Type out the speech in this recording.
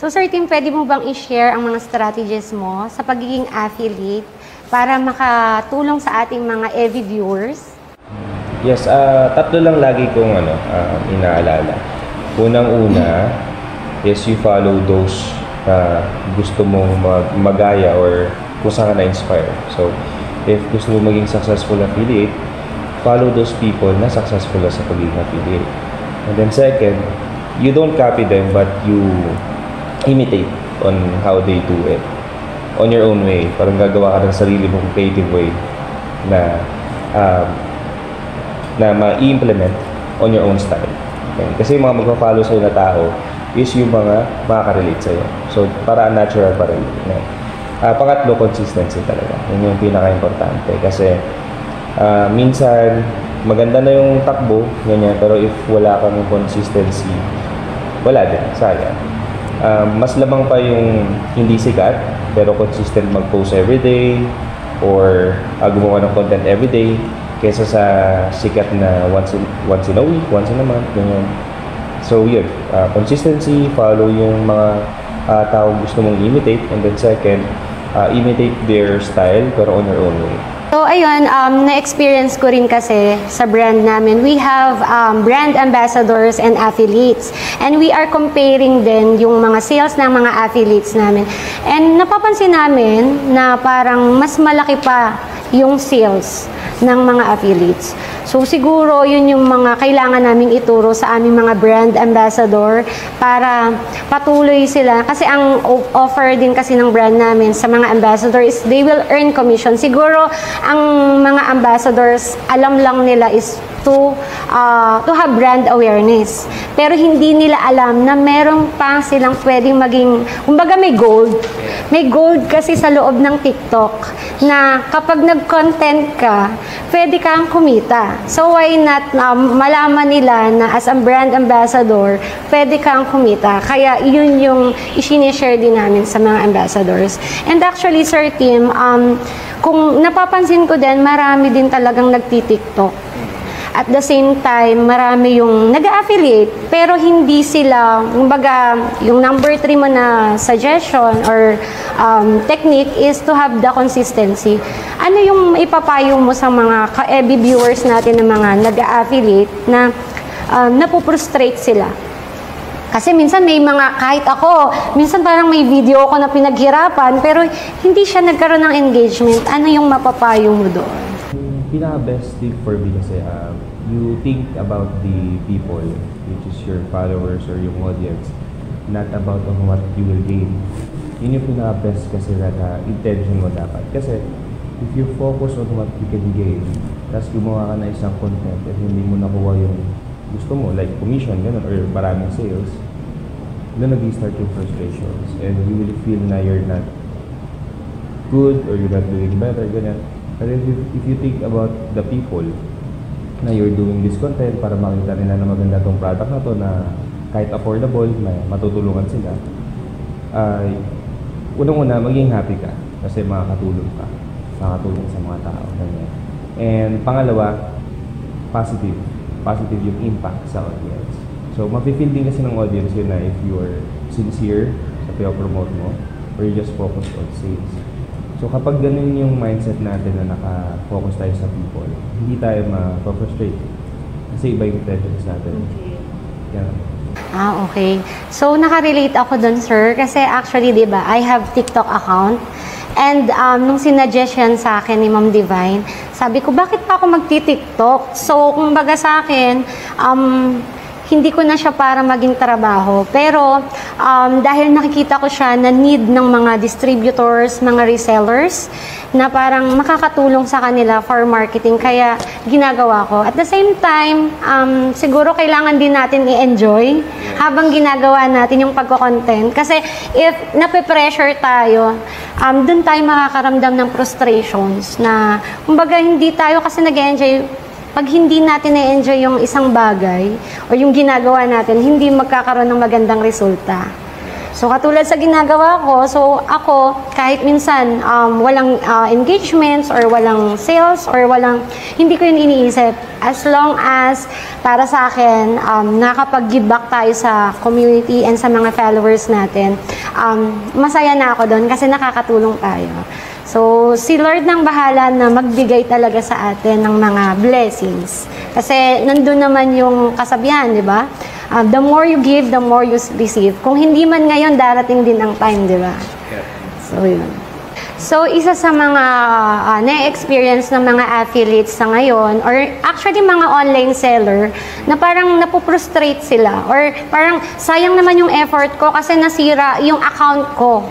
So Sir Tim, pwede mo bang i-share ang mga strategies mo sa pagiging affiliate para makatulong sa ating mga EV viewers? Yes, tatlo lang lagi kong inaalala. Unang-una is you follow those gusto mong magaya or kung saan ka na-inspire. So, if gusto mo maging successful affiliate, follow those people na successful sa pagiging affiliate. And then second, you don't copy them but you imitate on how they do it on your own way. Parang gagawa ka ng sarili mong creative way na ma-implement on your own style. Okay? Kasi yung mga magpa-follow sa'yo na tao is yung mga makaka-relate sa'yo. So, para natural pa rin. Pangatlo, consistency talaga. Yun yung pinaka-importante. Kasi minsan, maganda na yung takbo, ganyan, pero if wala kang consistency, wala din, sayang. Mas lamang pa yung hindi sikat, pero consistent mag-post everyday or gumawa ng content everyday kaysa sa sikat na once in a week, once in a month, ganyan. So yun, consistency, follow yung mga taong gusto mong imitate, and then second, imitate their style pero on your own way. So ayun, na-experience ko rin kasi sa brand namin. We have brand ambassadors and affiliates. And we are comparing din yung mga sales ng mga affiliates namin. And napapansin namin na parang mas malaki pa yung sales ng mga affiliates. So siguro yun yung mga kailangan naming ituro sa aming mga brand ambassador para patuloy sila. Kasi ang offer din kasi ng brand namin sa mga ambassador is they will earn commission. Siguro ang mga ambassadors, alam lang nila is to have brand awareness. Pero hindi nila alam na meron pa silang pwedeng maging, kumbaga may gold. May gold kasi sa loob ng TikTok na kapag nag-content ka, pwede kang kumita. So why not malaman nila na as a brand ambassador, pwede kang kumita. Kaya yun yung isinishare din namin sa mga ambassadors. And actually, Sir Tim, kung napapansin ko din, marami din talagang nagti-TikTok. At the same time, marami yung nag-affiliate, pero hindi sila, kumbaga, yung number 3 mo na suggestion or technique is to have the consistency. Ano yung ipapayo mo sa mga ka-EB viewers natin na mga nag-affiliate na napuprostrate sila? Kasi minsan may mga, kahit ako, minsan parang may video ko na pinaghirapan, pero hindi siya nagkaroon ng engagement. Ano yung mapapayo mo doon? Pinaka-best tip for me kasi you think about the people, which is your followers or yung audience, not about on what you will gain. Yun yung pinaka-best kasi na intention mo dapat. Kasi if you focus on what you can gain, tapos gumawa ka na isang content at hindi mo nakuha yung gusto mo, like commission, ganun, or maraming sales, doon nag-start yung frustrations and you will feel na you're not good or you're not doing better, ganyan. But if you think about the people na you're doing this content para makita nila na maganda tong product na to na kahit affordable, na matutulungan sila, unang-una, maging happy ka kasi makakatulong ka, makakatulong sa mga tao. Ganyan. And pangalawa, positive yung impact sa audience. So, mafe-feel din kasi ng audience yun na if you are sincere sa pinapromote mo or you just focus on sales. So, kapag ganun yung mindset natin na naka-focus tayo sa people, hindi tayo ma-frustrate. Kasi iba yung intentions natin. Okay. Yeah. Okay. So, nakarelate ako dun, sir. Kasi actually, di ba, I have TikTok account. And nung sinuggest yan sa akin ni Ma'am Divine, sabi ko, bakit pa ako magti-TikTok? So, kumbaga sa akin, hindi ko na siya para maging trabaho. Pero dahil nakikita ko siya na need ng mga distributors, mga resellers, na parang makakatulong sa kanila for marketing. Kaya ginagawa ko. At the same time, siguro kailangan din natin i-enjoy habang ginagawa natin yung pagko-content. Kasi if nape-pressure tayo, dun tayo makakaramdam ng frustrations na, kumbaga, hindi tayo kasi nag-enjoy. Pag hindi natin na-enjoy yung isang bagay o yung ginagawa natin, hindi magkakaroon ng magandang resulta. So katulad sa ginagawa ko, so ako kahit minsan walang engagements or walang sales or hindi ko yun iniisip. As long as para sa akin, nakapag-give back tayo sa community and sa mga followers natin, masaya na ako doon kasi nakakatulong tayo. So, si Lord nang bahala na magbigay talaga sa atin ng mga blessings. Kasi nandun naman yung kasabihan, di ba? The more you give, the more you receive. Kung hindi man ngayon, darating din ang time, di ba? So, yun. So, isa sa mga na-experience ng mga affiliates sa ngayon, or actually mga online seller, na parang napuprostrate sila, or parang sayang naman yung effort ko kasi nasira yung account ko.